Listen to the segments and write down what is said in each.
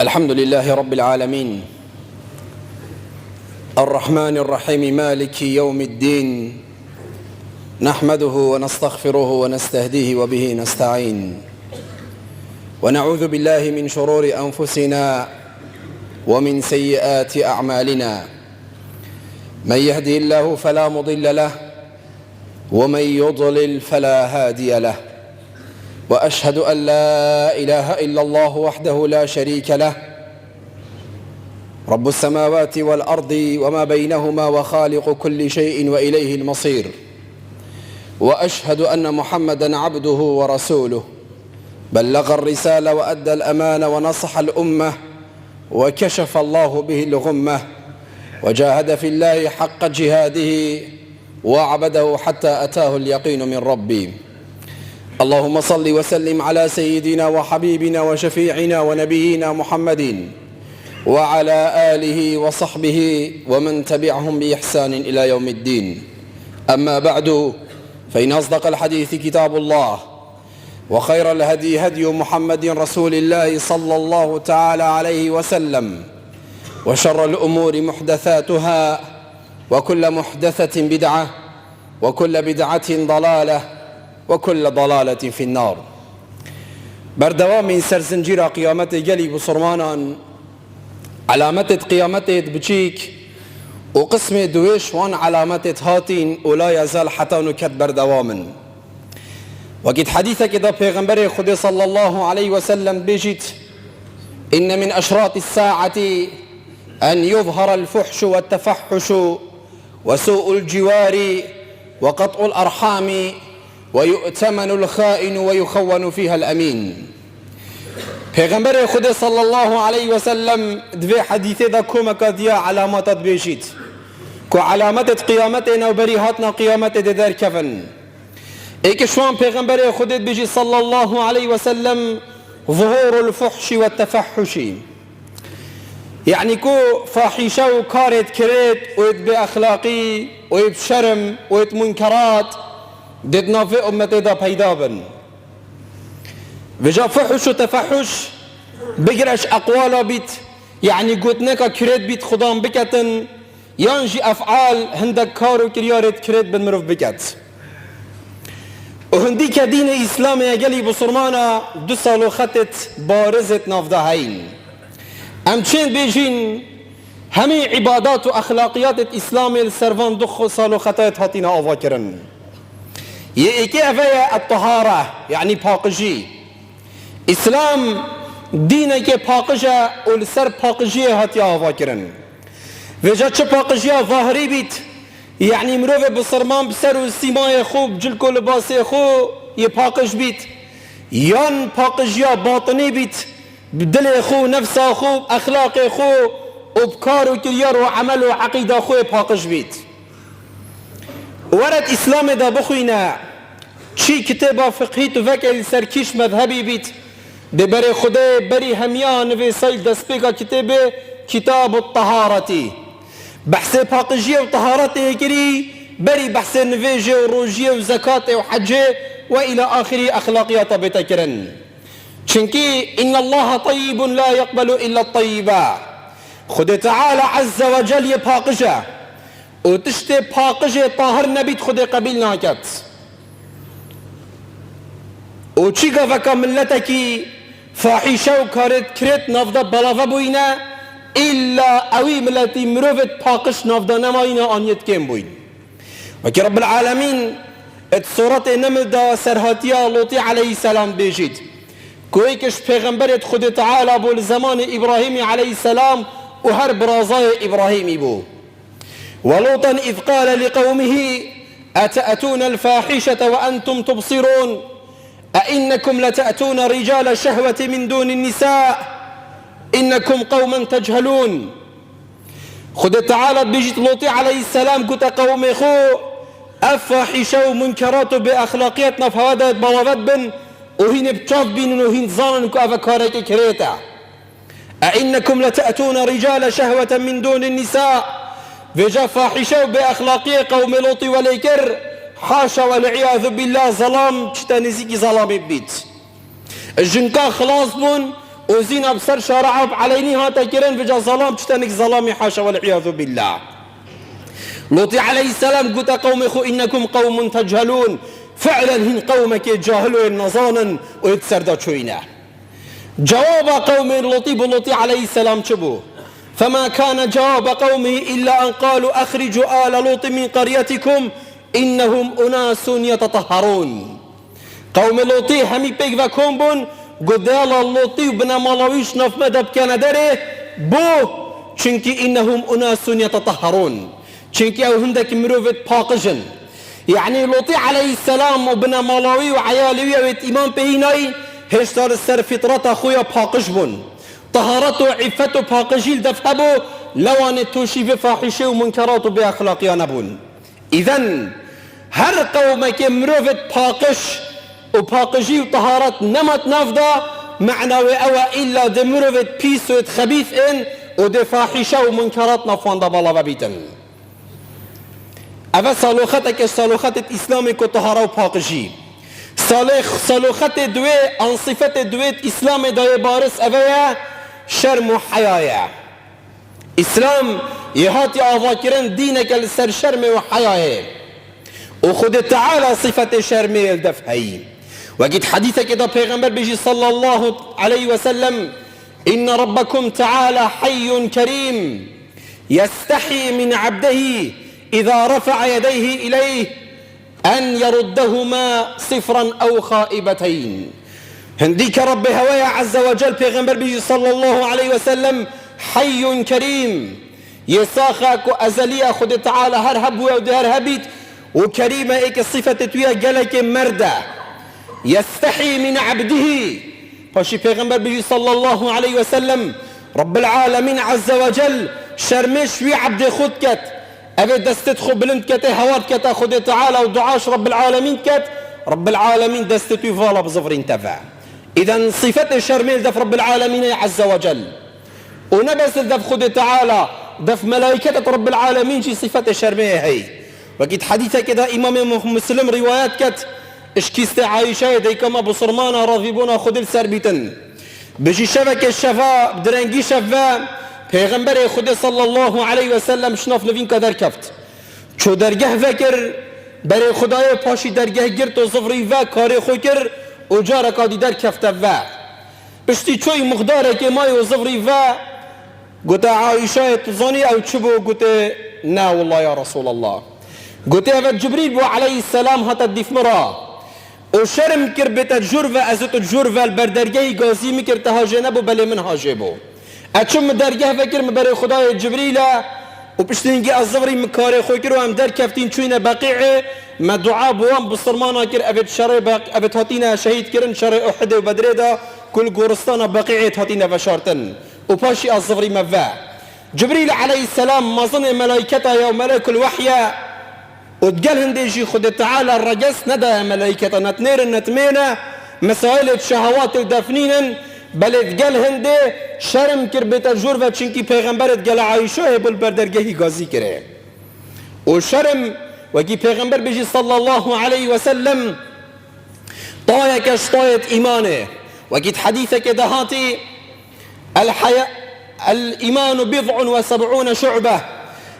الحمد لله رب العالمين الرحمن الرحيم مالك يوم الدين نحمده ونستغفره ونستهديه وبه نستعين ونعوذ بالله من شرور أنفسنا ومن سيئات أعمالنا من يهدي الله فلا مضل له ومن يضلل فلا هادي له وأشهد أن لا إله إلا الله وحده لا شريك له رب السماوات والأرض وما بينهما وخالق كل شيء وإليه المصير وأشهد أن محمدًا عبده ورسوله بلغ الرسالة وأدى الأمانة ونصح الأمة وكشف الله به الغمة وجاهد في الله حق جهاده وعبده حتى أتاه اليقين من ربي. اللهم صل وسلم على سيدنا وحبيبنا وشفيعنا ونبينا محمد وعلى آله وصحبه ومن تبعهم بإحسان إلى يوم الدين. أما بعد، فإن أصدق الحديث كتاب الله وخير الهدي هدي محمد رسول الله صلى الله تعالى عليه وسلم وشر الأمور محدثاتها وكل محدثة بدعة وكل بدعة ضلالة وكل ضلالة في النار. بردوام سرزنجير قيامت جلي بصرمانا علامت قيامت بچيك وقسم دويش وان علامت هاتين ولا يزال حتى نكت بردواما. وقد حديثك إذا پیغمبر خدا صلى الله عليه وسلم بيجيت إن من أشراط الساعة أن يظهر الفحش والتفحش وسوء الجوار وقطع الأرحام ويؤتمن الخائن ويخون فيها الأمين. پیغمبر خدا صلى الله عليه وسلم دوی حدیث دا کمک دیا علامات بیشید که علامت قیامتنا و بریهاتنا قیامت در کفن ایک شوان پیغمبر خدا بیشید صلى الله عليه وسلم ظهور الفحش والتفحش، يعني كو فاحشة وكارت كريت ويت بأخلاقي ويت شرم ويت منكرات ددنا في أمتي دا پیدا بن. وجا فحش و تفحش بگرش اقوالا بیت، يعني قوتنكا كريت بیت خدام بكتن يانجي أفعال هندك كارو كريارت كريت بن مروف بكت. وهندي كدين إسلام يجلي بصرمانا 2 سال خطت بارزت نافدهين. ام چند بیجین همه عبادات و اخلاقیات اسلام السروان 2 سال خطایت هاتینا آوا کرن. یکی اوه الطهاره، يعني پاکجی. اسلام دینه که پاکجه و سر پاکجی هاتی آوا کرن. وجا چه پاکجی ظاهری بیت، يعني مروه بسرمان بسر و سیمای خوب جلک و لباس خوب یه پاکج بیت، یان پاکجی باطنی بیت بدل خو نفس خو اخلاق خو وبكار وكريار وعمل وعقيده خو باقش بيت. ورد اسلام دا بخوينا شي كتابه فقهي تفكر سركيش مذهبي بيت ببري خدا بري هميان في سيل دسبيكا كتابه كتاب الطهارة بحث باقجيه وطهارته كري بري بحث نفيجه وروجيه وزكاته وحجه والى اخره اخلاقيات بتكرن. چنكي إن الله طيب لا يقبل إلا الطيبا. خد تعالى عز وجل يباقجه وتشتي باقجه طاهر نبيت خد قبيل ناكت وچيقا فكا ملتكي فاحشة وكارت كريت نفضة بلافا بوينة إلا أوي ملتي مروفت باقش نفضة نماينة أن يتكين بوين. وكي رب العالمين الصورة نمدا سرهاتيا لوطي عليه السلام بيجيت كويكش پیغمبرت خود تعالى بول زمان إبراهيم عليه السلام وهر برازاي إبراهيم بو. ولوطا إذ قال لقومه أتأتون الفاحشة وأنتم تبصرون أئنكم لتأتون رجال شهوة من دون النساء إنكم قوما تجهلون. خود تعالى بيجيت لوطي عليه السلام كتا قومي خو أفاحشة ومنكرات بأخلاقياتنا فهذا بوابات بن وهين بتشاف بين وهين ظانن كأفكارك كريتا. أئنكم لتأتون رجال شهوة من دون النساء وجا فاحشة بأخلاقية قوم لوط وليكر حاشا والعياذ بالله ظلام تشتنزيكي ظلام بيت. الجنكا خلاص بون وزينا بسر شارع عليني هاتا كرن بجا ظلام تشتنك ظلامي حاشا والعياذ بالله. لوط عليه السلام قلت قوم خو إنكم قوم تجهلون، فعلا هن قومك جاهلون نظانا ويتسرد شوينا. جواب قوم لوط عليه السلام شبو فما كان جواب قومه إلا أن قالوا أخرجوا آل لوط من قريتكم إنهم أناس يتطهرون. قوم لوطي همي بيك وكم بون قدال لوطي وبنا مالاويش نف مدب كان داره بو چونكي إنهم أناس يتطهرون، چونكي أو هندك مروفت باقجن. يعني لوطي عليه السلام وبنا مالاوي وعيالي ويت إمام بهيناي هشتار السر فطرة خويا باقج بون، طهارته وعفته باقجيل دفهبو لوان توشي بفاحشه ومنكراته بأخلاقيان بون. إذن هر قومك مروفت باقش وباقجي وطهارات نمت نافدا معنوي أوا إلا دي مروفت بيسوت خبيث إن ودي فاحشه ومنكرات نفوان دبالا ببيتن. أفا صالوختك صالوخت إسلامك وطهارة وباقجي صالوخت دوي عن صفة دويت إسلام داي بارس أفايا شرم وحيايا. إسلام يهاتي آفاكرن دينك لسر شرم وحيايا وخد تعالى صفة شرم الدفعي. وقد حديثك إذا پیغمبر بيجي صلى الله عليه وسلم إن ربكم تعالى حي كريم يستحي من عبده إذا رفع يديه إليه أن يردهما صفرا أو خائبتين. هنديك رب هوايا عز وجل پیغمبر بيجي صلى الله عليه وسلم حي كريم يساخك أزلية خد تعالى هرهب وهر هبيت وكريمة إيك الصفة تويا قالك مردة يستحي من عبده. فاشي پیغمبر بيجي صلى الله عليه وسلم رب العالمين عز وجل شرمش في عبد خود كت أبي دستت خو بلند كت هوات كت خد تعالى ودعاش رب العالمين كت رب العالمين دستت فالا بظفر انتفع. إذا صفة الشرميل دف رب العالمين عز وجل ونبس دف خد تعالى دف ملائكة رب العالمين شي صفة الشرميل هي. وقد حديثة كده إمام مسلم روايات كت اشكيست عايشة ديكما بصرمانا راضيبونا خد السربيتن بجي شبك الشفاء بدرنجي شفاء پیغمبر خود صلى الله عليه وسلم شناف نوین که در کفت چو درگه وکر برای خدای پاشی درگه گرت و صفری و کار خو کر و جارکادی در کفت و پشتی چوی مقداره که مای و صفری و گوته عایشه تزانی او چبو گوته نا والله یا رسول الله گوته اوه جبریل بو علیه السلام هتا دیف مرا و شرم کر بیت جور و ازت جور و البردرگه گازی میکر تهاجه نبو بلی من هاجه بو اچم درگه فکر برای خدای جبریل و پشتینگی از زوری مکاره خوی کرد و هم در کفتین چوینه بقیعه ما دعا بوام بسرمانا کرد ابد شرع ابد هاتینا شهید کردن شرع احد و بدره دا کل گورستان بقیعه هاتینا وشارتن و پاشی از زوری مفا جبریل علیه السلام مظن ملائکتا یا ملائک الوحی و تقال هنديجي خد تعالى الرجس ندى ملائكة نتنير نتمينة مسائل الشهوات الدفنين بل تقال هندي شرم كر بتجور و چنكي پیغمبر تقال عايشة بالبردرگهي غازي كره و شرم وكي پیغمبر بيجي صلى الله عليه وسلم طايكش طاية إيمانه وكي حديثك دهاتي الحياة الإيمان بضع وسبعون شعبة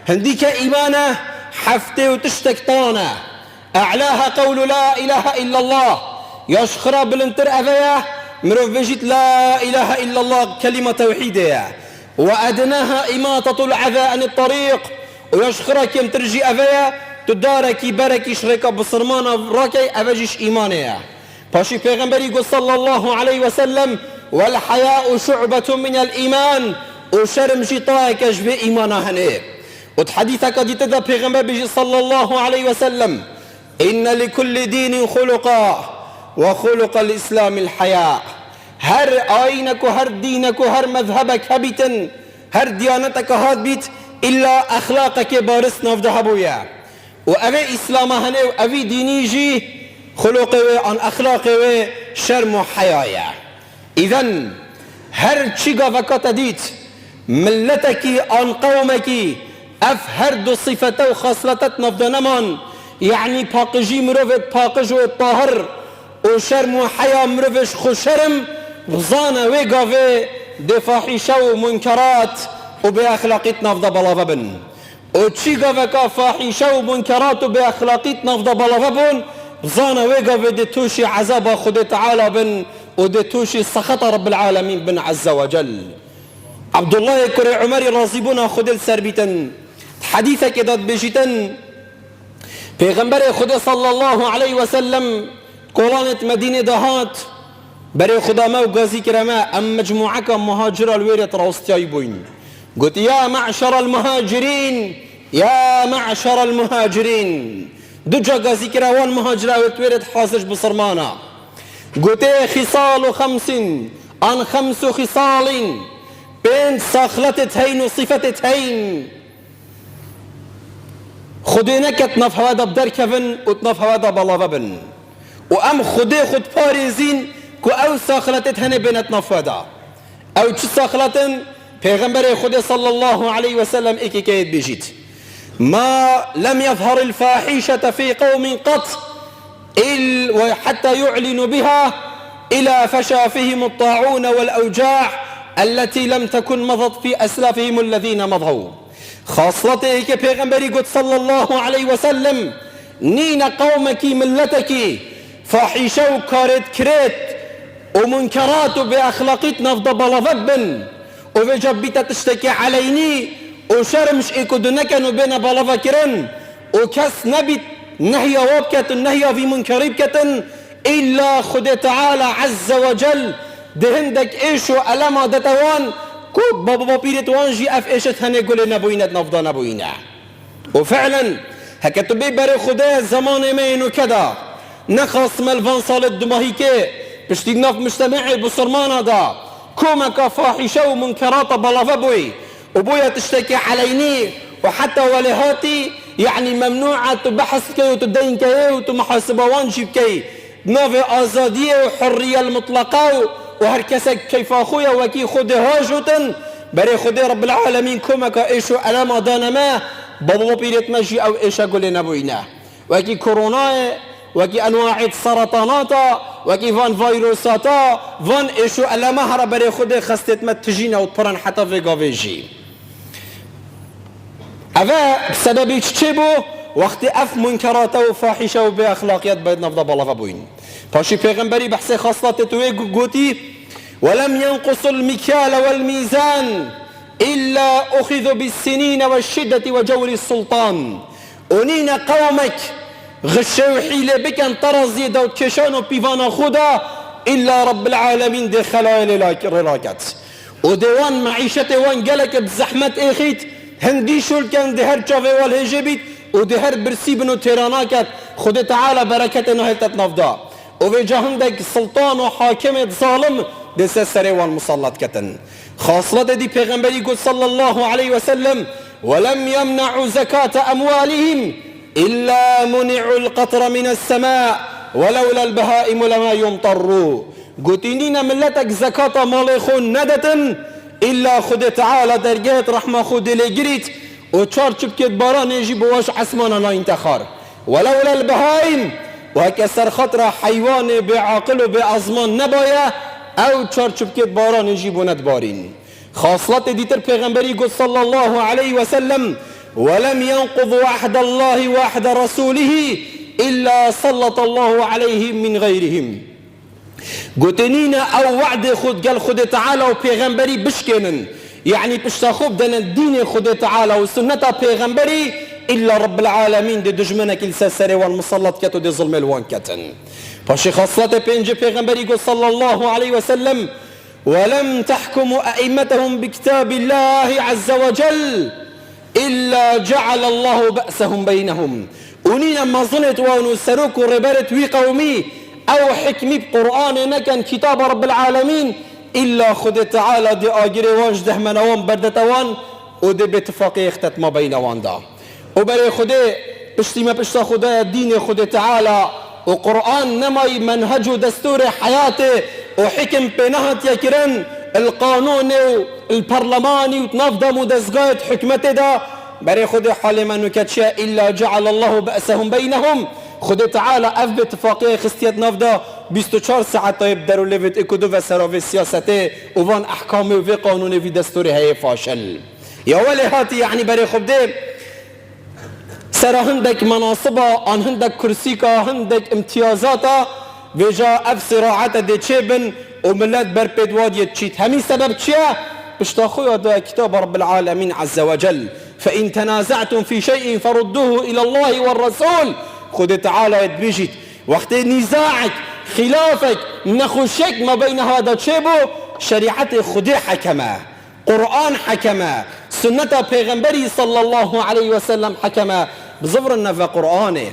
هنديك إيمانه حفتي وتشتك طانة أعلاها قول لا إله إلا الله يشخرا بالانتر أفيا مروف بجيت لا إله إلا الله كلمة توحيدية وأدناها إماطة العذى عن الطريق ويشخرا كم ترجي أفيا تداركي بركي شركة بصرمانة راكي أفجيش إيمانية باشي پیغمبري قل صلى الله عليه وسلم والحياء شعبة من الإيمان وشرم جطاك أجبه إيمانا هنيه وتحديثك دي تدى پیغمبر بيجي صلى الله عليه وسلم إن لكل دين خلقا وخلق الإسلام الحياء هر آينك وهر دينك وهر مذهبك هبيتن هر ديانتك هاد بيت إلا أخلاقك بارس نفده بويا وأبي إسلام هنه وأبي ديني جي خلقه عن أخلاقه شرم وحيايا إذن هر چيغا وكات ديت ملتك عن قومك اف هر دو صفته و خاصلتت نفدنمان يعني پاقجي مروفت پاقج و طاهر و شرم و حيا مروفش خوشرم بزانه وی گاوه ده فاحشه و منکرات و به اخلاقیت نفده بلاوه بن و چی گاوه که فاحشه و منکرات و به اخلاقیت نفده بلاوه بن بزانه وی گاوه ده توش عذاب خود تعالی بن و ده توش سخط رب العالمین بن عز وجل. عبدالله کره عمری راضی بونا خود السر بیتن حدیثه که داد بجیتن پیغمبر خدا صلی الله علیه و سلم کولانت مدینه دهات برای خدا ما و گازی کرما ام مجموعه که مهاجر الویرت راستیای بوین قلت یا معشر المهاجرین یا معشر المهاجرین دو جا گازی کروان مهاجره ویرت حاضر بصرمانا قلت خصال خمس عن خمس خصال بين ساخلتت هين وصفتت هين خدي نكت نف هوادا بدر كفن وتنف هوادا بلاوه بن وام خدي خد باريزين كو او ساخلتت هني بينت نفادا او چه ساخلتن پیغمبر خدي صلى الله عليه وسلم ايكي كيد بيجيت ما لم يظهر الفاحشة في قوم قط وحتى يعلنوا بها إلى فشى فيهم الطاعون والأوجاع التي لم تكن مضت في أسلافهم الذين مضوا خاصته که پیغمبری گفت صلی الله علیه و سلم نین قومکی ملتکی فاحشه و کارت کرت و منکرات و به اخلاقیت نفض بلاوت بن و وجب بیتا تشتکی علینی و شرمش ایکو دنکن و بین بلاوه کرن و کس نبیت نهی واب کتن نهی في منکریب کتن إلا خود تعالى عز وجل دهندك إيشو ألما دتوان كوب بابا بيرتوان جي أف إيشت هني قولي نبوينة نفضا نبوينة وفعلا هكتبه بري خدا زمان مين وكذا نخص ملفان صالة دماهيكي بشتي نف مجتمعي بصرمانة دا كومك فاحشة ومنكرات بلافا بوي وبويا تشتكي عليني وحتى ولهاتي يعني ممنوعة تبحث كي وتدين كي وتمحاسبة وانجيب كي نوفي آزادية وحرية المطلقة وهركسك كيف أخويا وكي خود هاجوتن بري خود رب العالمين كومك إيشو ألام دانما بابا بيريت مجي أو إيشا قولي نبوينا وكي كورونا وكي أنواع السرطانات وكي فان فيروساتا فان إيشو ألامها بري خود خستت ما تجينا وتبرن حتى في قافيجي أفا بسبب چه وقت اف منکرات و فاحشه و به اخلاقیات باید نفضا بالا بوین پاشی پیغمبری بحث خاصلات توی گوتی ولم ينقص المكيال والميزان إلا أخذ بالسنين والشدة وجور السلطان ونين قومك غشوا حيلة بكن طرزي دو كشان وبيفانا خدا إلا رب العالمين دي خلائل راكت وديوان معيشة وان قلك بزحمة إخيت هندي شول كان دهر جافي والهجبيت ودهر برسي بنو تيراناكت خد تعالى بركة نهلتت نفدا وفي جهندك سلطان وحاكمة ظالم دي سسري والمصلات كتن خاصلة دي پیغمبري قل صلى الله عليه وسلم ولم يمنعوا زكاة أموالهم إلا منعوا القطر من السماء ولولا البهائم لما يمطروا قتنين ملتك زكاة مالخون ندتن إلا خد تعالى درجات رحمة خد لجريت وچار چبكت باران يجي بواش عسمانا لا ينتخار ولولا البهائم وهكسر خطر حيوان بعاقل وبأزمان نبايا او چار چبكت باران يجي بندبارين خاصلت ديتر پیغمبري قل صلى الله عليه وسلم ولم ينقض وعد الله وعد رسوله إلا سلط الله عليهم من غيرهم قتنين او وعد خد قال خد تعالى وبيغمبري بشكنن يعني بشتاخوب دنا الدين خد تعالى وسنة بيغمبري إلا رب العالمين دي دجمنك السسري والمسلط كتو دي ظلم الوان كتن فاشي خاصة بينجي بيغمبري قل صلى الله عليه وسلم ولم تحكموا أئمتهم بكتاب الله عز وجل إلا جعل الله بأسهم بينهم ونينا ما ظنت وانو سروك ربارت وي قومي أو حكمي بقرآن نكن كتاب رب العالمين إلا خد تعالى دي آجري وانج دهمنوان بردتوان ودي باتفاقي اختت ما بين وان دا وبري خدي بشتي ما بشتا خدا الدين خد تعالى وقرآن نماي منهج دستور حياته وحكم بينهت يكرن القانون البرلماني وتنفض مدزقات حكمته دا بري خدي حالي ما نكتشا إلا جعل الله بأسهم بينهم خد تعالى أف باتفاقية خستيت نفضا 24 ساعت طيب درو لفت اکدو و سراوی سیاسته و وان احکام و قانون و دستوری های فاشل یا ولی هاتی یعنی برای خوب ده سرا هندک مناصبا آن هندک کرسی که هندک امتیازاتا و جا اف صراعت ده چه بن و ملت بر پیدوادیت چیت همین سبب چیه؟ بشتاخوی دا کتاب رب العالمین عز وجل فإن تنازعتم في شيء فردوه إلى الله والرسول خود تعالى يتبيجت وقت نزاعك خلافك نخوشك ما بين هذا تشيبو شريعة خدي حكمه قرآن حكمه سنة پیغمبري صلى الله عليه وسلم حكمه بظفر النفى قرآنه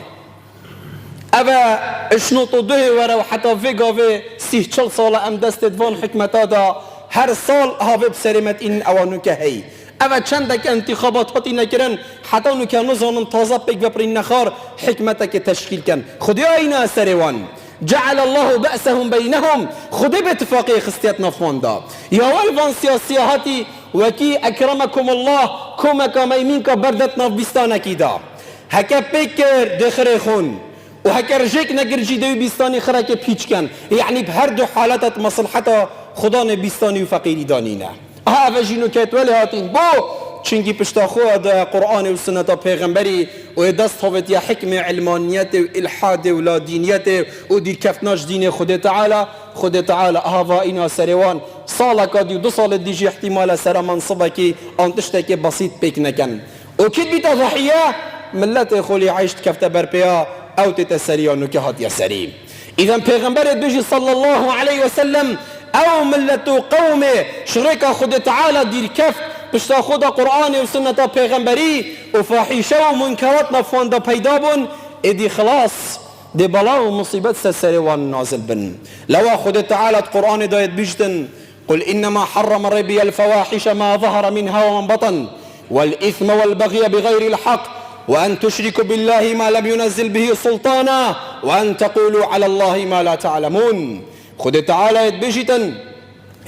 أبا اشنطو ده ورو حتى في قوة 30 سالة ام دست دوان حكمتا دا هر سال هاوه بسرمت این اوانو که هی اوه چندک انتخابات هاتی نکرن حتی اونو که نزانن تازه پیک بپرین نخار حکمتا که تشکیل کن خودی آینا اثروان جعل الله بأسهم بینهم خودی به اتفاقی خستیت نفوان دا یا والوان سیاسی هاتی وکی اکرمکم الله کمکا میمین که بردت نفبستانکی دا هکا پیکر دخره خون و هکا رجیک نگرجی دوی بیستانی خرا که پیچ کن یعنی به هر دو حالتت مصلحتا خدا نبیستانی و فقیری دانینه ها جینو کت ولی هاتین بو چنگی پشتا خود قرآن و سنت پیغمبری و دست هوت یا حکم علمانیت و الحاد و لادینیت و دی کفتناش دین خود تعالی ها اینا سروان سالا کادی 2 سال دیجی احتمال سر منصبه کی آنتشته که بسیط پیک نکن و کد بیتا ضحیه ملت خولی عیشت کفته برپیا او تتسریانو که هات یسریم اذا پیغمبر بيجي صلى الله عليه وسلم او ملت قومه شريك خد تعالى دير كف باش تاخذ قرآن وسنة پیغمبري وفاحشه ومنكرات نفوان دا پیدابون ادي خلاص دي بلا ومصيبت سسروان نازل بن لو خد تعالى القرآن دايت بيجتن قل إنما حرم ربي الفواحش ما ظهر منها ومن بطن والإثم والبغي بغير الحق وأن تشركوا بالله ما لم ينزل به سلطانا وأن تقولوا على الله ما لا تعلمون خد تعالى يتبجتن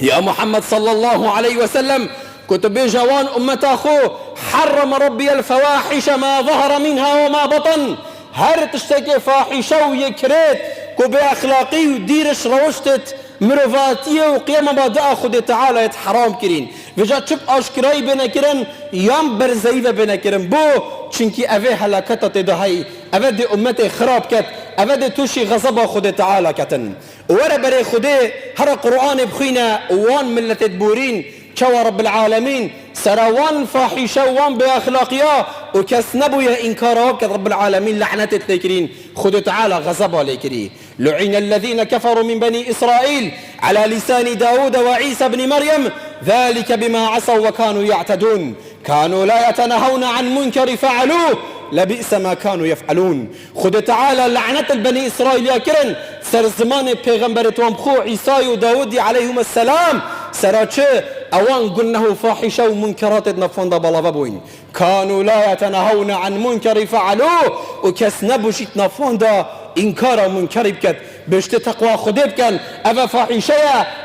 يا محمد صلى الله عليه وسلم كتب جوان أمة أخوه حرم ربي الفواحش ما ظهر منها وما بطن هر تشتكي فاحشة ويكريت كبه أخلاقي وديرش روشتت مروفاتية وقيامة بعد خد تعالى يتحرام كرين وجا چپ آشکرایی بنکرن یام برزیوه بنکرن بو چنکی اوه حلاکتا تدهی اوه دی امت خراب کت اوه دی توشی غضب خود تعالی کتن ورا برای خوده هر قرآن بخوینا وان ملت بورین چوا رب العالمین سراوان فاحشه وان باخلاقیا و کس نبویا انکارها که رب العالمین لعنتت لیکرین خود تعالی غضبها لیکری لعن الذين كفروا من بني إسرائيل على لسان داود وعيسى بن مريم ذلك بما عصوا وكانوا يعتدون كانوا لا يتناهون عن منكر فعلوه لبئس ما كانوا يفعلون خد تعالى لعنة البني إسرائيل يا كرن سر زمان پیغمبرتوام خو عيسى وداود عليهم السلام سراچه اوان قلنه فاحشة ومنكرات نفوان دا بلابابوين كانوا لا يتناهون عن منكر فعلوه وكس نبوشت نفوان دا انكار منكر بكت بشت تقوى خده بكن افا فاحشة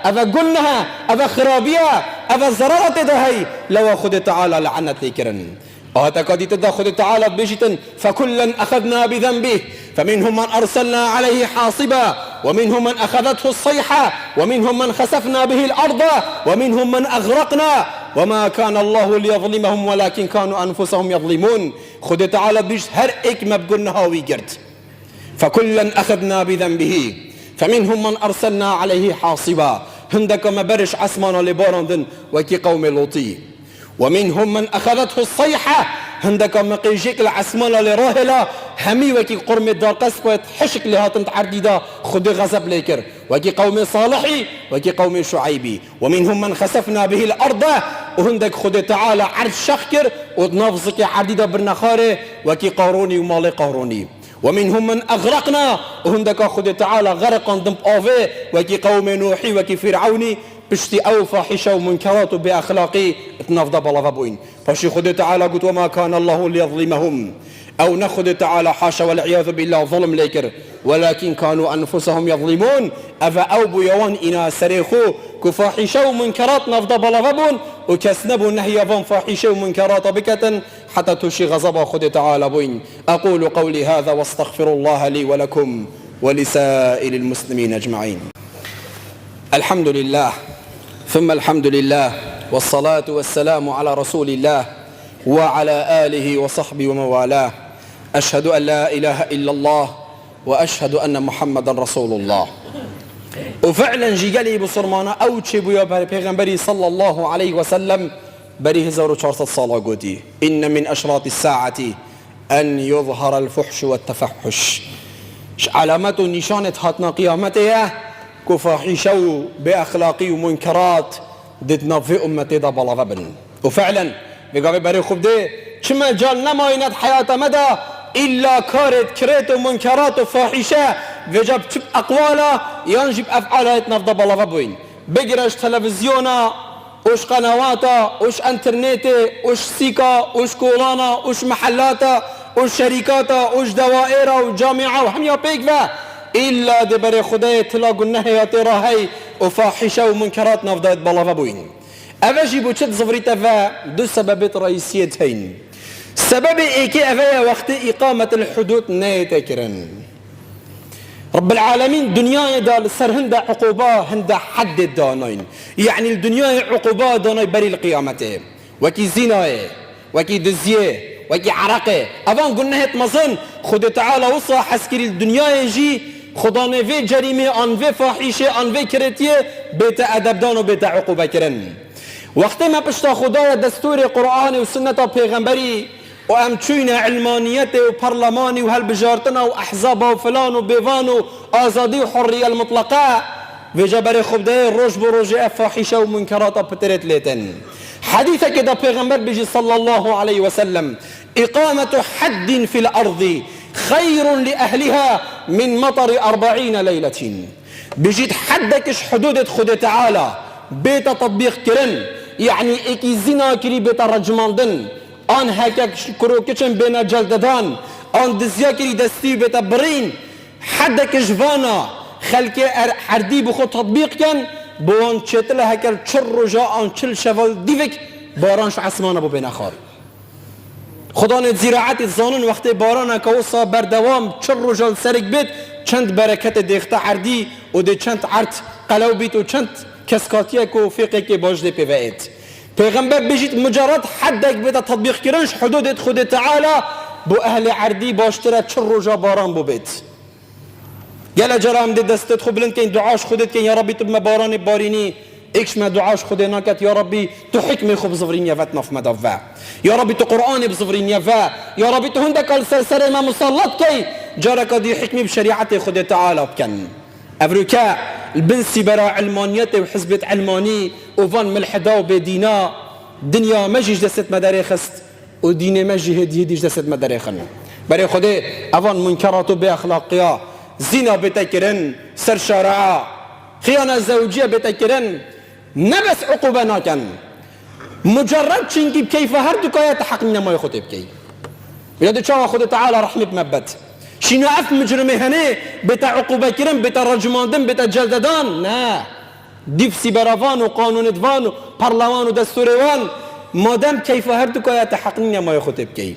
افا قلنها افا خرابية افا زرارة دهي لو خد تعالى لعنت لكرن وهتكادي تدا خد تعالى بجتن فكلا أخذنا بذنبه فمنهم من أرسلنا عليه حاصبا ومنهم من أخذته الصيحة ومنهم من خسفنا به الأرض ومنهم من أغرقنا وما كان الله ليظلمهم ولكن كانوا أنفسهم يظلمون خد تعالى بجت هر إكما بقلنها ويقرد فكلا أخذنا بذنبه فمنهم من أرسلنا عليه حاصبا هندك ما برش عسمانا لباراندن وكي قوم لوطي ومنهم من أخذته الصيحة هندك مقيجيك العسمانة لراهلة همي وكي قرم الدار قسوة حشك لها تنتعردي دا خد غزب ليكر وكي قوم صالحي وكي قوم شعيبي ومنهم من خسفنا به الأرض وهندك خد تعالى عرض شخكر ونفزك عديدة برنخاري وكي قاروني ومالي قاروني ومنهم من أغرقنا وهندك خد تعالى غرقا ضمب آفي وكي قوم نوحي وكي فرعوني بشتي او فاحشه ومنكرات باخلاقي تنفض بلغبوين فشي خد تعالى قلت وما كان الله ليظلمهم او نخد تعالى حاشا والعياذ بالله ظلم ليكر ولكن كانوا انفسهم يظلمون افا او بيوان انا سريخو كفاحشه ومنكرات نفض بلغبون وكسنبوا نهي فان فاحشه ومنكرات بكة حتى تشي غضب خد تعالى بوين اقول قولي هذا واستغفر الله لي ولكم ولسائر المسلمين أجمعين. الحمد لله ثم الحمد لله، والصلاة والسلام على رسول الله وعلى آله وصحبه ومن والاه. أشهد أن لا إله إلا الله وأشهد أن محمدا رسول الله. وفعلا جي قالي بصرمانا أو تشيبو يا پیغمبري صلى الله عليه وسلم بري 1400 صلاة قدي إن من أشراط الساعة أن يظهر الفحش والتفحش. علامات نشانة هاتنا قيامته كفاحشوا بأخلاقي ومنكرات ضدنا في أمتي دا بلا غبن. وفعلا بيقابل بري خب دي كما جال نماينت حياة مدى إلا كارت كريت ومنكرات وفاحشة وجب تب أقوالا ينجب أفعالها يتنفض بلا غبوين. بقرش تلفزيونا وش قنواتا وش انترنيتي وش سيكا وش كولانا وش محلاتا وش شركاتا وش دوائرة وجامعة وحمية بيكفا إلا دبري خداية تلاقوا النهي راهي وفاحشة ومنكرات نفضات بلاغبوين. أفاجي بوشت زفريتا فا دو سببات رئيسيتين. سبب إيكي أفايا وقت إقامة الحدود نايتكرن رب العالمين دنيا دا السر هندا عقوبة هندا حد دانين، يعني الدنيا عقوبة داني بري القيامة وكي زنا وكي دزيه وكي عرقه. أفان قلنا هيت مظن خد تعالى وصا حسكري الدنيا يجي خدا نفي جريمة أنفي فاحشة أنفي كريتية بيت أدب دان وبيت عقوبة كرن. وقت ما بشتا خدايا دستور قرآني وسنة بيغمبري وأم تشوينا علمانيته وبرلماني وهالبجارتنا وأحزابه وفلان وبيفان وآزادي وحرية المطلقة بجبري خبداي روج بروجي فاحشة ومنكرات بتريت ليتن. حديثة كده بيغمبر بيجي صلى الله عليه وسلم إقامة حد في الأرض خير لأهلها من مطر 40 ليلة. بيجي حدكش حدود خد تعالى بيت تطبيق كرن، يعني إيكي زنا كري بيت رجمان دن آن هکک کروکچن بین جلددان آن دزیاکری دستی بيت برين حد كجوانا خلق حردي بخود تطبيق كان بوان چتل هکل چر رجا آن چل شوال دیوک بارانش عسمانه بو بین خار خدان زراعت زانون وقت باران كوصا بردوام چر رجا سرک بيت چند برکت دیخته حردی و ده چند عرض قلو بیت و چند کسکاتیه کو فقه که باجده پیوهید. پیغمبر بجید مجرد حدك بدا تطبيق كرنش حدود خود تعالى بو اهل عردي باشترى چر رجا باران بو بيت. قال جرام دي دستت خو بلند كين دعاش خودت كين يا ربي تب باران باريني اكش ما دعاش خودي ناكت يا ربي تو حكمي خو بزفرين يفات نف مدفع يا ربي تو قرآن بزفرين يفا يا ربي تو هندك السلسلة ما مسلط كي جارك دي حكمي بشريعتي خود تعالى بكن. أفريكا البنسي برا علمانيته وحزبة علماني وفان ملحدا وبدينا دنيا مجيش دست مداريخست وديني مجي هديش دست مداريخن بري خده أفان منكراتو بأخلاقيا زنا بتكرن سر شرعا خيانة زوجية بتكرن نبس عقوبة ناكن مجرد شنكي بكيف هردو كاية تحقنا ما يخطي بكي بلادو شاوة خده تعالى رحمة مبت شنو أف مجرمي هني بتا عقوبة كرم بتا رجماندن بتا جلددان نا ديفسي برافان وقانون دفان وبرلمان ودستوريوان مادام كيف هردوكا يتحقنين ما يخطب كي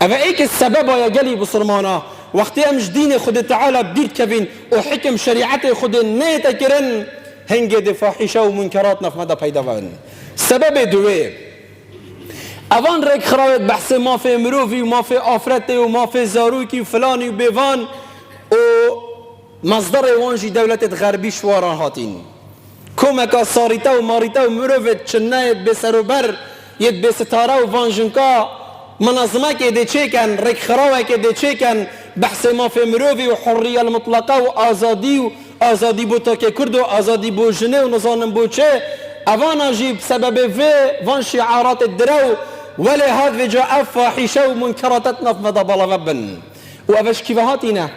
أفا إيك السبب يا جلي بصرمانا وقت أمش دين خد تعالى بدير كفين وحكم شريعته خد نيتا كرن هنجي دي فاحشة ومنكراتنا في مدى بيدفان. السبب دوي اوان رك خراوت بحث ما في مروفي وما في آفرتي وما في زاروكي وفلاني وبيفان و مصدر وانجي دولة غربي شواران هاتين كومكا صاريتا وماريتا ومروفت شنايت بسروبر يد بستارا وفانجنكا منظمة كده تشيكن رك خراوة كده تشيكن بحث ما في مروفي وحرية المطلقة وآزادي بوتاكي كردو آزادي بوجني ونظام بوچه اوان جيب سبب في فان شعارات الدرو ولا هذا جاء فاحشة ومنكراتنا في مدى بلغبن وأبش كيفهاتنا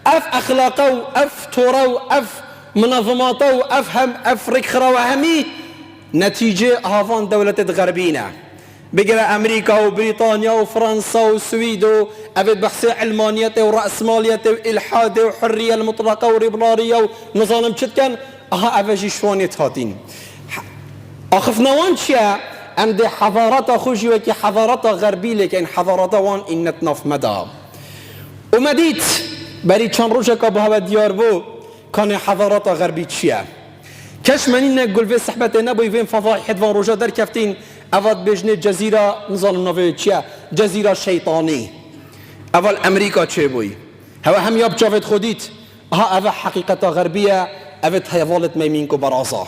أف أخلاقه أف تورو أف منظماته أفهم أفريق خراوهمي نتيجة هافان دولة غربينا بقرا أمريكا وبريطانيا وفرنسا وسويدو أبد بحث علمانيته ورأسماليته وإلحاده وحرية المطلقة وريبلارية ونظام شتكن أها أفجي شوانيت هاتين أخفنا وانشيا عند حضارات خوشي وكي حضارات غربية لكن حضارات وان إنتنا في مدى ومديت بری چند روزه که به هوا دیار بو کان حضارات غربی چیه کش منی نگل به صحبت نبوی وین فضاحت وان روزه در کفتین اول بجنه جزیره نظام نوی چیه جزیره شیطانی اول امریکا چه بوی هوا هم یاب جاوید خودیت ها اول حقیقت غربیه اول حوالت میمین کو برازا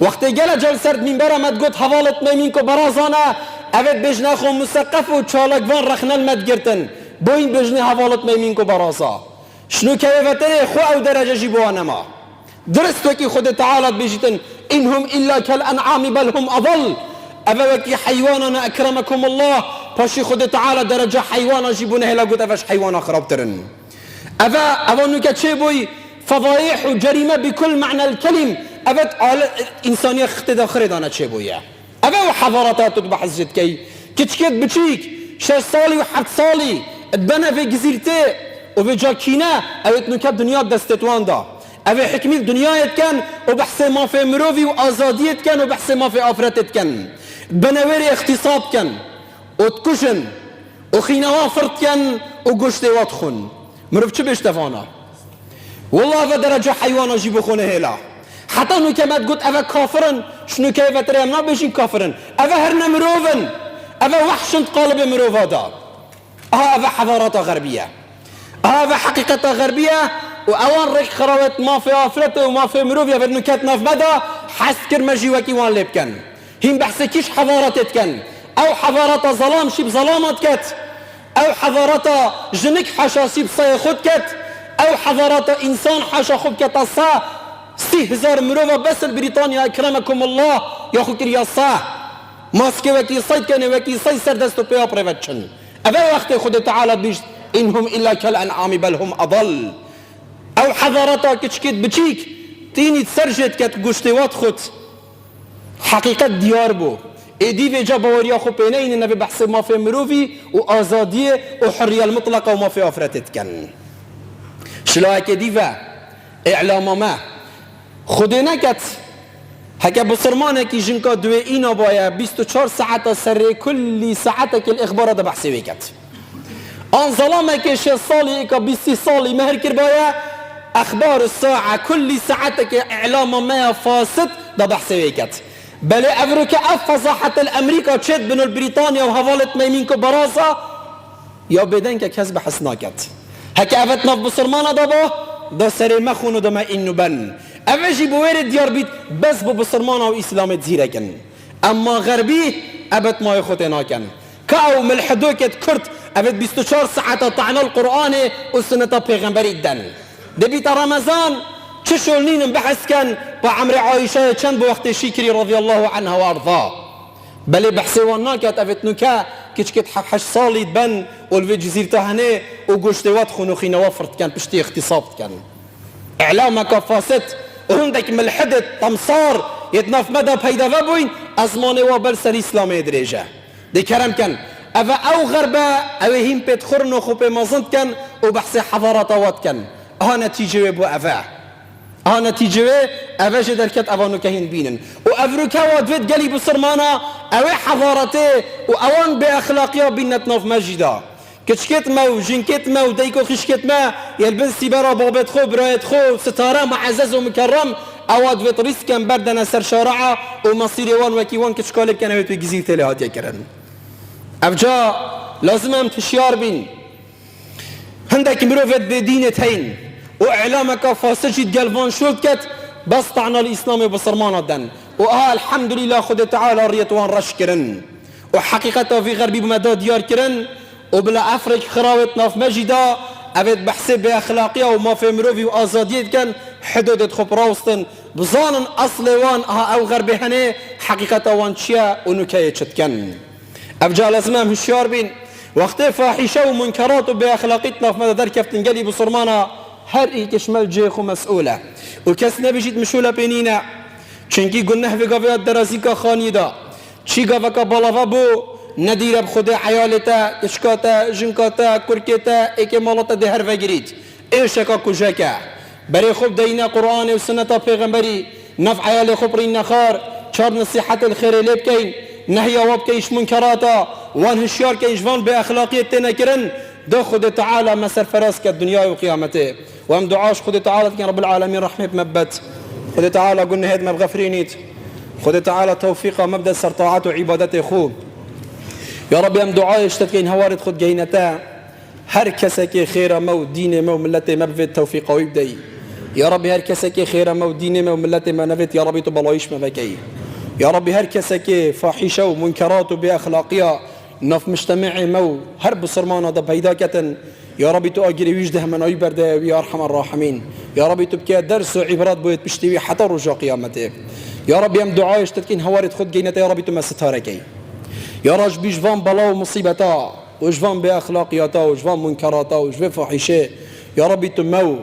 وقتی گله جل سرد منبر آمد گفت حوالت میمین کو برازانه اول بجنه خو مسقف و چالک وان رخنل مد گرتن بوین بجنه حوالت میمین کو برازا شنو که وتره خو او درجه جیبوانه ما درست وكي خود تعالى بيجتن إنهم إلا كالأنعام بل هم أضل أفا وكي حيواننا أكرمكم الله باشي خود تعالى درجة حيوانا جيبونه لا قد أفاش حيوانا خرابترن أفا نكا تشيبوي فضايح وجريمة بكل معنى الكلم أفا إنسانية اختدا خردانا تشيبويا أفا وحضاراتات تطبح الزد كي كتشكت بتشيك 6 صالي و7 صالي اتبنى في جزيرتي وفي جاكينا أوت نكا دنيا دستتوان دا اوه حکمی دنیایت کن و بحث ما في مروفی و آزادیت کن و بحث ما في آفرتت کن بنویر اقتصاد کن و تکشن و خینها فرد کن و گشت وات خون مروف چه بشتفانا والله اوه درجه حیوانا جیبو خونه هلا حتی نو که مد گوت اوه کافرن شنو که اوه تریم نبشین کافرن اوه هر نمروفن اوه وحشند قالب مروفا دا اوه حضارات غربیه اوه حقیقت غربیه وأوان ريك خراوت ما في آفرته وما في مروفيا في النكات ناف مدى حسكر مجيوكي وان لبكن هم بحسكيش حضارتت كن أو حضارة ظلام شي بظلامت كت أو حضارة جنك حاشا شي بصي خود كت أو حضارة إنسان حاشا خود كت الصا 3000 مروفا بس البريطانيا أكرمكم الله ياخو كريا الصا ماسكي وكي صيد كان وكي صيد سردستو بيا بريفتشن أبا وقت خود تعالى بيش إنهم إلا كالأنعام بل هم أضل او حضارتا کچکت بچیک تینی سرجت کت گشتوات خود حقیقت دیار بو ایدی و جا باوریا خو پینه این نبی بحث ما فی مروفی و آزادیه و حریه المطلقه و ما فی آفرتت کن شلا هکه دیوه اعلام ما خوده نکت هکه بسرمانه که جنکا دوی اینا باید 24 ساعت سر کلی ساعت که الاخبار ده بحثی ویکت آن ظلامه که 6 سالی که 20 سالی مهر کر باید أخبار الساعة كل ساعتك إعلام ما فاسد ده بحث ويكت بل أفريكا أفضحت الأمريكا تشد بين البريطانيا وهوالت ميمينكو براسة يا بدنك كسب حسناكت هكا أفتنا في بصرمانة دابا ده سري مخون ده ما إنو بن أفجي بوير ديار بيت بس ببصرمانة وإسلام تزيركن أما غربي أبت ما يخوتناكن كاو ملحدوكت كرت أبت 24 ساعة طعنا القرآن والسنة بيغنبري الدن دبيت رمضان تشول نين بحث كان بعمر عائشة كان بوقت شكري رضي الله عنها وارضاه بل بحث وناكت أفت نكا كتشكت حش صالي بن والفي جزيرة هنا وقشتوات خنوخينا وفرت كان بشتي اغتصاب كان إعلامك فاسد وهندك ملحدة تمصار يتناف مدى بهيدا فابوين أزماني وبرسل إسلامي درجة دي كرم كان أفا أو غربة أو هم بيت خرنو خوبي مازند كان وبحث حضارات كان ها نتيجة بو أفا ها نتيجة أفا جدر كت أفانو كهين بينن وأفريكا وادفت قلي بصرمانا أو حضارته وأوان بأخلاقيا بينتنا في مجدا كشكت ما وجنكت ما وديكو خشكت ما يلبس سيبرا بابت خو برايت خو ستارة معزز ومكرم أواد فيت ريسكا بردنا سر شارعة ومصيري وان وكيوان كشكالب كان بيت بجزيرة لهات يكرن أفجا لازم هم تشيار بين هندك مروفت بدينة هين وإعلامك فاسجد قلبان شوكت بس طعنا الإسلام بصرمانة دن الحمد لله خد تعالى ريتوان رش كرن وحقيقته في غربي بمدى ديار كرن وبلا أفريق خراوتنا في مجدا أبد بحسب بأخلاقية وما في مروفي وآزادية كان حدود خب راوستن بظانا أصل وان أو غربي هني حقيقته وان شيا ونكاية كان أبجا لازمام هشيار بين وقت فاحشة ومنكرات بأخلاقيتنا في مدى در كفتن قلي بصرمانا هر ايك شمال جيخ ومسؤولة وكس نبجيت مشولة بينينا چنكي قلنه في قفيات دراسيكا خانيدا چي قفكا بلافا بو ندير بخده عيالتا كشكاتا جنكاتا كركتا ايكي مالتا دي هر فقريت ايشكا كجاكا بري خوب دينا قرآن وسنة پیغمبري نفع عيالي خبرين نخار چار نصيحة الخير اللي بكين نهي وابكيش منكراتا وان هشيار كيش فان بأخلاقية تنكرن ده خود تعالى ما سرفراز كالدنيا وقيامته. وهم دعاش خود تعالى كان رب العالمين رحمة مبت. خود تعالى قلنا هيد ما بغفرينيت. خود تعالى توفيق مبدأ سرطاعات وعبادته خوب. يا رب هم دعاء اشتكين هوارد خود جينتا هر كسك خير مو دين مو ملته مبفت توفيق ويبدي. يا رب هر كسك خير مو دين مو ملته ما نفت يا رب تبلايش مبكي. يا رب هر كسك فاحشة ومنكرات بأخلاقيا نف مجتمع مو هر بصرمان هذا بيداكة يا رب تؤجري ويجده من أي برده يا أرحم الراحمين. يا رب تبكي درس وعبرات بويت بشتوي حتى رجع قيامته. يا رب يم دعاء اشتكين هوارد خود جينتا يا رب تمستهاركي. يا راج بيجفان بلا ومصيبتا وجفان بأخلاقياتا وجفان منكراتا وجفان فاحشة يا رب تمو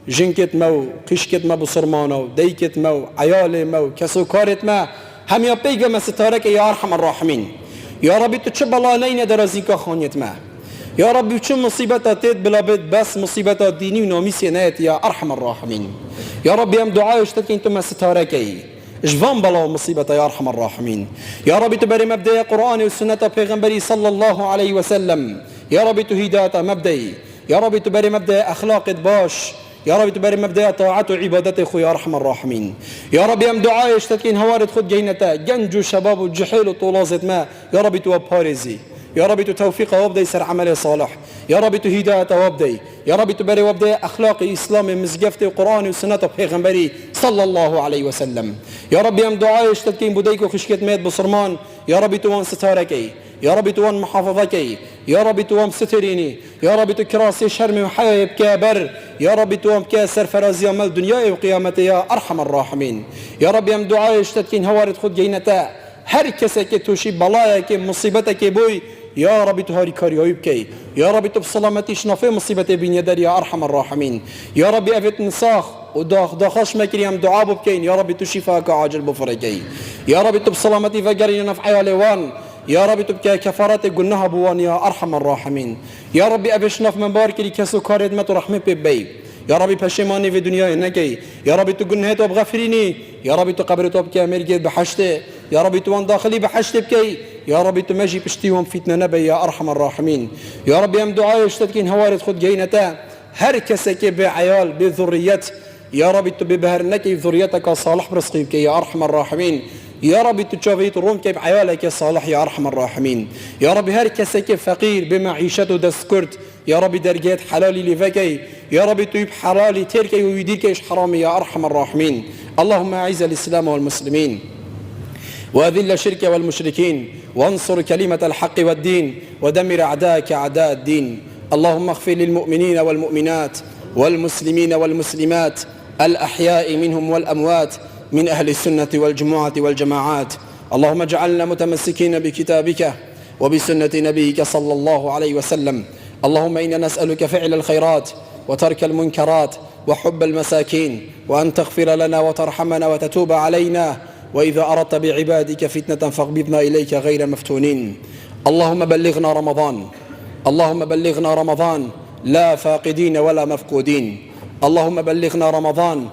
جنكت مو قشكت ما بصرمانو ديكت مو عيالي مو كسوكارت ما هم يا بيجا مستهاركي يا أرحم الراحمين. يا رب تشب الله لين درازيكا خانيت ما يا رب وشو مصيبتها تيت بلا بيت بس مصيبتها ديني ونوميسي نات يا أرحم الراحمين. يا رب يم دعاء اشتكي انتم ستاركي اجفان بلا مصيبتها يا أرحم الراحمين. يا رب تبري مبدأ قرآن والسنة بيغنبري صلى الله عليه وسلم. يا رب تهيداتا مبدأي. يا رب تبري مبدأ أخلاق باش. يا رب تبري مبدأ طاعة وعبادته خو يا أرحم الراحمين. يا رب يم دعاء اشتكين هوارد خد جينتا جنجو شباب وجحيل وطولازت ما يا رب توباريزي. يا رب توفيق وابدي يسر عمل صالح. يا رب تهداية وابدي. يا رب تبري وابدي أخلاق إسلام مزجفته وقرآن وسنة بيغنبري صلى الله عليه وسلم. يا رب يم دعاء اشتكين بديك وخشكت ميت بصرمان يا رب توان ستاركي. يا رب توان محافظكي. يا رب توان ستريني. يا رب تكراسي شرمي وحيب كابر. يا رب توان كاسر فرازي مال دنيا وقيامته يا أرحم الراحمين. يا رب يم دعاء اشتكين هوارد خد جينتا هر کسی که توشی بلایی که مصیبت که بوی يا رب تهاري كاريوب كي يا رب تبصلامتي شنافي مصيبتي بين يدر يا أرحم الراحمين. يا رب أفت نصاخ وداخش مكريم دعاء بكين يا رب تشفاك عاجل بفرجي. يا رب تبصلامتي فجرين نفعي لوان يا رب تبكي كفارات قلناها بوان يا أرحم الراحمين. يا رب أبشناف من بارك لي كسو كارد ما ترحمي ببي. يا رب بشيماني في دنيا نكي. يا رب تقولني هتو بغفريني. يا رب تقبرتو بكي أمريكي بحشته. يا رب توان داخلي بحشته بكي. يا رب تمجي بشتيهم فتنة نبي يا أرحم الراحمين. يا رب يم دعاء يشتكين هوارد خد جينتا هر كسك بعيال بذريت يا رب تبهرنك ذريتك صالح برزقك يا أرحم الراحمين. يا رب تشافيت رومك بعيالك صالح يا أرحم الراحمين. يا رب هر كسك فقير بمعيشته دسكرت يا رب درجات حلالي لفكي. يا رب تجيب حلالي تركي ويديرك إيش حرامي يا أرحم الراحمين. اللهم أعز الإسلام والمسلمين وأذل الشرك والمشركين وانصر كلمة الحق والدين ودمر أعداءك أعداء الدين. اللهم اغفر للمؤمنين والمؤمنات والمسلمين والمسلمات الأحياء منهم والأموات من أهل السنة والجماعة والجماعات. اللهم اجعلنا متمسكين بكتابك وبسنة نبيك صلى الله عليه وسلم. اللهم إنا نسألك فعل الخيرات وترك المنكرات وحب المساكين وأن تغفر لنا وترحمنا وتتوب علينا وإذا أردت بعبادك فتنة فاقبضنا إليك غير مفتونين. اللهم بلغنا رمضان. اللهم بلغنا رمضان لا فاقدين ولا مفقودين. اللهم بلغنا رمضان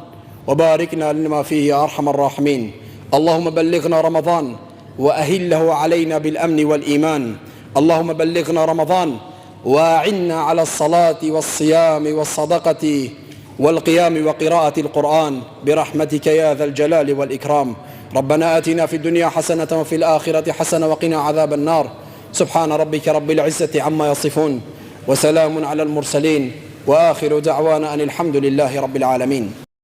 وباركنا لما فيه يا أرحم الراحمين. اللهم بلغنا رمضان وأهله علينا بالأمن والإيمان. اللهم بلغنا رمضان وأعنا على الصلاة والصيام والصدقة والقيام وقراءة القرآن برحمتك يا ذا الجلال والإكرام. ربنا آتنا في الدنيا حسنة وفي الآخرة حسنة وقنا عذاب النار. سبحان ربك رب العزة عما يصفون وسلام على المرسلين وآخر دعوانا أن الحمد لله رب العالمين.